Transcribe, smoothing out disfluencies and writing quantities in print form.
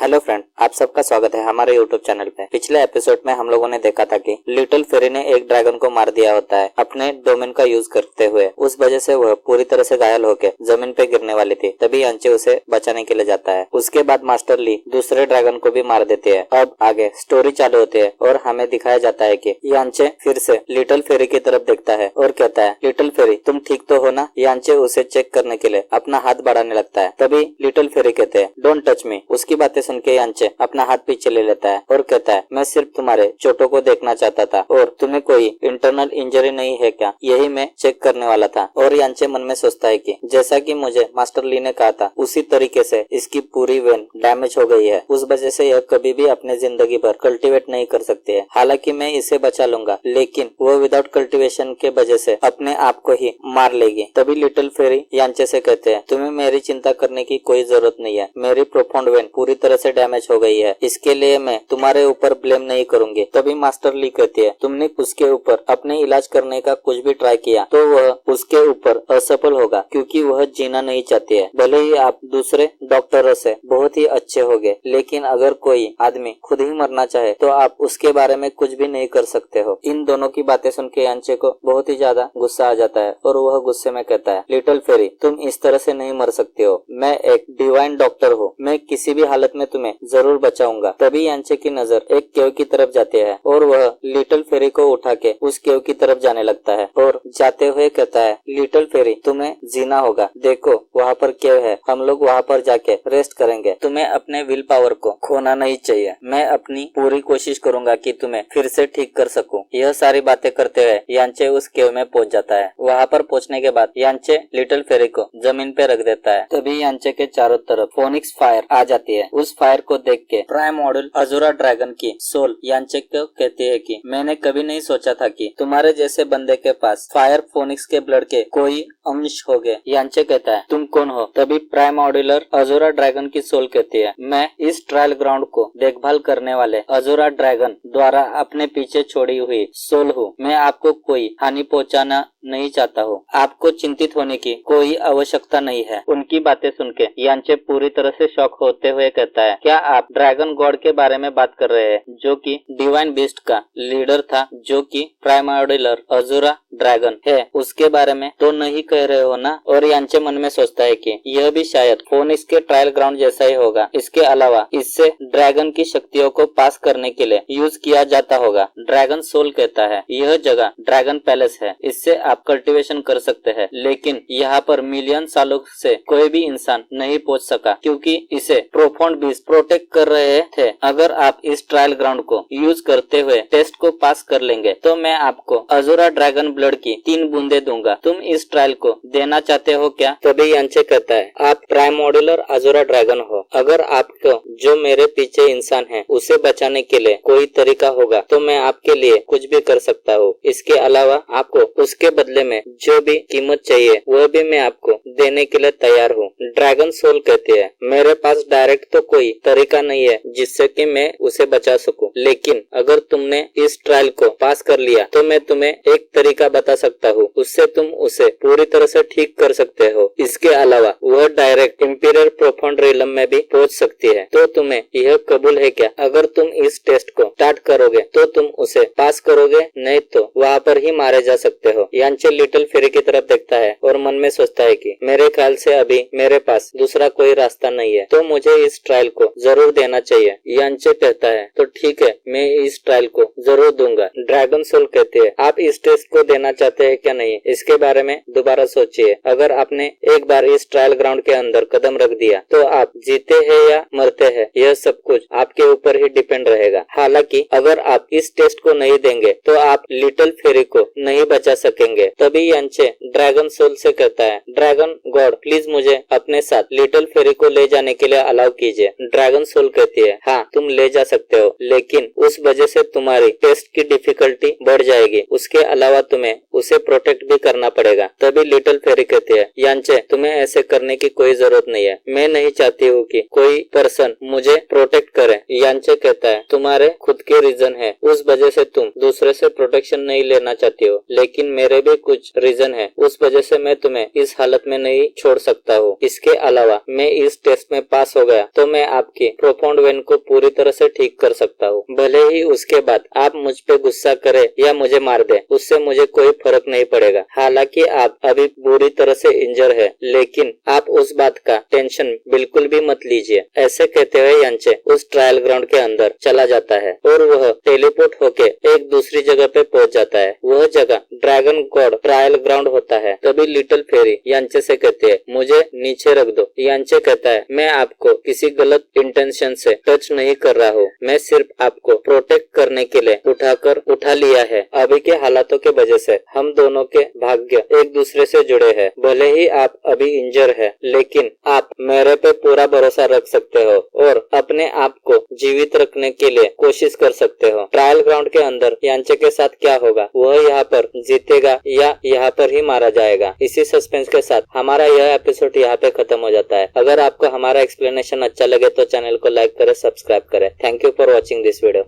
Hello friend, आप सबका स्वागत है हमारे यूट्यूब चैनल पे। पिछले एपिसोड में हम लोगों ने देखा था कि लिटिल फेरी ने एक ड्रैगन को मार दिया होता है अपने डोमेन का यूज करते हुए। उस वजह से वह पूरी तरह से घायल होकर जमीन पे गिरने वाली थी। तभी यांचे उसे बचाने के लिए जाता है। उसके बाद मास्टर ली दूसरे ड्रैगन को भी मार देते हैं। अब आगे स्टोरी चालू होती है और हमें दिखाया जाता है कि यांचे फिर से लिटिल फेरी की तरफ देखता है और कहता है, लिटिल फेरी तुम ठीक तो हो ना? यांचे उसे चेक करने के लिए अपना हाथ बढ़ाने लगता है। तभी लिटिल फेरी कहते हैं, डोंट टच मी। उसकी बातें सुन के यांचे अपना हाथ पीछे ले लेता है और कहता है, मैं सिर्फ तुम्हारे चोटों को देखना चाहता था और तुम्हें कोई इंटरनल इंजरी नहीं है क्या, यही मैं चेक करने वाला था। और यांचे मन में सोचता है कि जैसा कि मुझे मास्टर ली ने कहा था उसी तरीके से इसकी पूरी वेन डैमेज हो गई है। उस वजह से यह कभी भी अपने जिंदगी भर कल्टीवेट नहीं कर सकती है। हालांकि मैं इसे बचा लूंगा, लेकिन वो विदाउट कल्टीवेशन के वजह से अपने आप को ही मार लेगी। तभी लिटिल फेरी यांचे से कहते हैं, तुम्हें मेरी चिंता करने की कोई जरूरत नहीं है। मेरी प्रोफाउंड वेन पूरी तरह से डैमेज हो गई है, इसके लिए मैं तुम्हारे ऊपर ब्लेम नहीं करूंगी। तभी मास्टर ली कहती है, तुमने उसके ऊपर अपने इलाज करने का कुछ भी ट्राई किया तो वह उसके ऊपर असफल होगा, क्योंकि वह जीना नहीं चाहती है। भले ही आप दूसरे डॉक्टरों से बहुत ही अच्छे होंगे, लेकिन अगर कोई आदमी खुद ही मरना चाहे तो आप उसके बारे में कुछ भी नहीं कर सकते हो। इन दोनों की बातें सुन के यांचे को बहुत ही ज्यादा गुस्सा आ जाता है और वह गुस्से में कहता है, लिटिल फेरी तुम इस तरह से नहीं मर सकते हो। मैं एक डिवाइन डॉक्टर हूँ, मैं किसी भी हालत में तुम्हें जरूर बचाऊंगा। तभी यांचे की नजर एक केव की तरफ जाती है और वह लिटिल फेरी को उठा के उस केव की तरफ जाने लगता है और जाते हुए कहता है, लिटिल फेरी तुम्हें जीना होगा, देखो वहाँ पर केव है, हम लोग वहाँ पर जाके रेस्ट करेंगे। तुम्हें अपने विल पावर को खोना नहीं चाहिए। मैं अपनी पूरी कोशिश करूंगा कि तुम्हें फिर से ठीक कर सकूं। यह सारी बातें करते हुए यांचे उस केव में पहुंच जाता है। वहाँ पर पहुंचने के बाद यांचे लिटिल फेरी को जमीन पे रख देता है। तभी यांचे के चारों तरफ फोनिक्स फायर आ जाती है। उस फायर को देख के प्राइम मॉडल अजूरा ड्रैगन की सोल यांचे को कहती है कि मैंने कभी नहीं सोचा था कि तुम्हारे जैसे बंदे के पास फायर फोनिक्स के ब्लड के कोई अंश हो गए। यांचे कहता है, तुम कौन हो? तभी प्राइम मॉड्यूलर अजूरा ड्रैगन की सोल कहती है, मैं इस ट्रायल ग्राउंड को देखभाल करने वाले अजूरा ड्रैगन द्वारा अपने पीछे छोड़ी हुई सोल हूँ। मैं आपको कोई हानि पहुँचाना नहीं चाहता हूँ। आपको चिंतित होने की कोई आवश्यकता नहीं है। उनकी बातें सुन के यांचे पूरी तरह से शॉक होते हुए कहता है, क्या आप ड्रैगन गॉड के बारे में बात कर रहे हैं, जो कि डिवाइन बीस्ट का लीडर था, जो कि प्राइमोर्डियलर अजूरा ड्रैगन है, उसके बारे में तो नहीं कह रहे हो ना? और यांचे मन में सोचता है कि यह भी शायद फोनिक्स के ट्रायल ग्राउंड जैसा ही होगा। इसके अलावा इससे ड्रैगन की शक्तियों को पास करने के लिए यूज किया जाता होगा। ड्रैगन सोल कहता है, यह जगह ड्रैगन पैलेस है, इससे आप कल्टीवेशन कर सकते हैं, लेकिन यहाँ पर मिलियन सालों से कोई भी इंसान नहीं पहुँच सका, क्योंकि इसे प्रोफाउंड बीस्ट प्रोटेक्ट कर रहे थे। अगर आप इस ट्रायल ग्राउंड को यूज करते हुए टेस्ट को पास कर लेंगे तो मैं आपको अजूरा ड्रैगन ब्लड की 3 बूंदे दूंगा। तुम इस ट्रायल को देना चाहते हो क्या? तभी यांचे कहता है, आप प्राइमोर्डियलर अजूरा ड्रैगन हो। अगर आपको जो मेरे पीछे इंसान है उसे बचाने के लिए कोई तरीका होगा तो मैं आपके लिए कुछ भी कर सकता हूँ। इसके अलावा आपको उसके बदले में जो भी कीमत चाहिए वह भी मैं आपको देने के लिए तैयार हूँ। ड्रैगन सोल कहते हैं, मेरे पास डायरेक्ट तो कोई तरीका नहीं है जिससे कि मैं उसे बचा सकूं, लेकिन अगर तुमने इस ट्रायल को पास कर लिया तो मैं तुम्हें एक तरीका बता सकता हूँ, उससे तुम उसे पूरी तरह से ठीक कर सकते हो। इसके अलावा वह डायरेक्ट इंपीरियल प्रोफाउंड रिलम में भी पहुँच सकती है। तो तुम्हें यह कबूल है क्या? अगर तुम इस टेस्ट को स्टार्ट करोगे तो तुम उसे पास करोगे, नहीं तो वहाँ पर ही मारे जा सकते हो। यांचे लिटिल फेरी की तरफ देखता है और मन में सोचता है कि मेरे ख्याल से अभी मेरे पास दूसरा कोई रास्ता नहीं है, तो मुझे इस ट्रायल को जरूर देना चाहिए। यांचे कहता है, तो ठीक है, मैं इस ट्रायल को जरूर दूंगा। ड्रैगन सोल कहते हैं, आप इस टेस्ट को देना चाहते हैं क्या नहीं, इसके बारे में दोबारा सोचिए। अगर आपने एक बार इस ट्रायल ग्राउंड के अंदर कदम रख दिया तो आप जीते हैं या मरते हैं, यह सब कुछ आपके ऊपर ही डिपेंड रहेगा। हालांकि अगर आप इस टेस्ट को नहीं देंगे तो आप लिटिल फेरी को नहीं बचा सकेंगे। तभी यांचे ड्रैगन सोल से कहता है, ड्रैगन गॉड प्लीज मुझे अपने साथ लिटिल फेरी को ले जाने के लिए अलाउ कीजिए। ड्रैगन सोल कहती है, हाँ तुम ले जा सकते हो, लेकिन उस वजह से तुम्हारी टेस्ट की डिफिकल्टी बढ़ जाएगी। उसके अलावा तुम्हें उसे प्रोटेक्ट भी करना पड़ेगा। तभी लिटिल फेरी कहती है, यांचे तुम्हें ऐसे करने की कोई जरूरत नहीं है, मैं नहीं चाहती हूँ कि कोई पर्सन मुझे प्रोटेक्ट करे। यांचे कहता है, तुम्हारे खुद के रीजन है, उस वजह से तुम दूसरे से प्रोटेक्शन नहीं लेना चाहती हो, लेकिन मेरे भी कुछ रीजन है, उस वजह से मैं तुम्हें इस हालत में नहीं छोड़ सकता हूँ। इसके अलावा मैं इस टेस्ट में पास हो गया तो मैं आपकी प्रोफाउंड वेन को पूरी तरह से ठीक कर सकता हूँ। भले ही उसके बाद आप मुझ पे गुस्सा करे या मुझे मार दे, उससे मुझे कोई फर्क नहीं पड़ेगा। हालांकि आप अभी बुरी तरह से इंजर है, लेकिन आप उस बात का टेंशन बिल्कुल भी मत लीजिए। ऐसे कहते हुए यांचे उस ट्रायल ग्राउंड के अंदर चला जाता है और वह टेलीपोर्ट होके एक दूसरी जगह पे पहुंच जाता है। वह जगह ड्रैगन गॉड ट्रायल ग्राउंड होता है। तभी लिटिल फेरी यांचे से कहती है, मुझे नीचे रख दो। यांचे कहता है, मैं आपको किसी गलत इंटेंशन से टच नहीं कर रहा हूँ, मैं सिर्फ आपको प्रोटेक्ट करने के लिए उठा लिया है। अभी के हालातों के वजह से हम दोनों के भाग्य एक दूसरे से जुड़े हैं। भले ही आप अभी इंजर है, लेकिन आप मेरे पे पूरा भरोसा रख सकते हो और अपने आप को जीवित रखने के लिए कोशिश कर सकते हो। ट्रायल ग्राउंड के अंदर यांचे के साथ क्या होगा, वह यहाँ पर जीतेगा या यहाँ पर ही मारा जाएगा। इसी सस्पेंस के साथ हमारा यह एपिसोड यहाँ पे खत्म हो जाता है। अगर आपको हमारा एक्सप्लेनेशन अच्छा लगे तो चैनल को लाइक करें, सब्सक्राइब करें। Thank you for watching this video.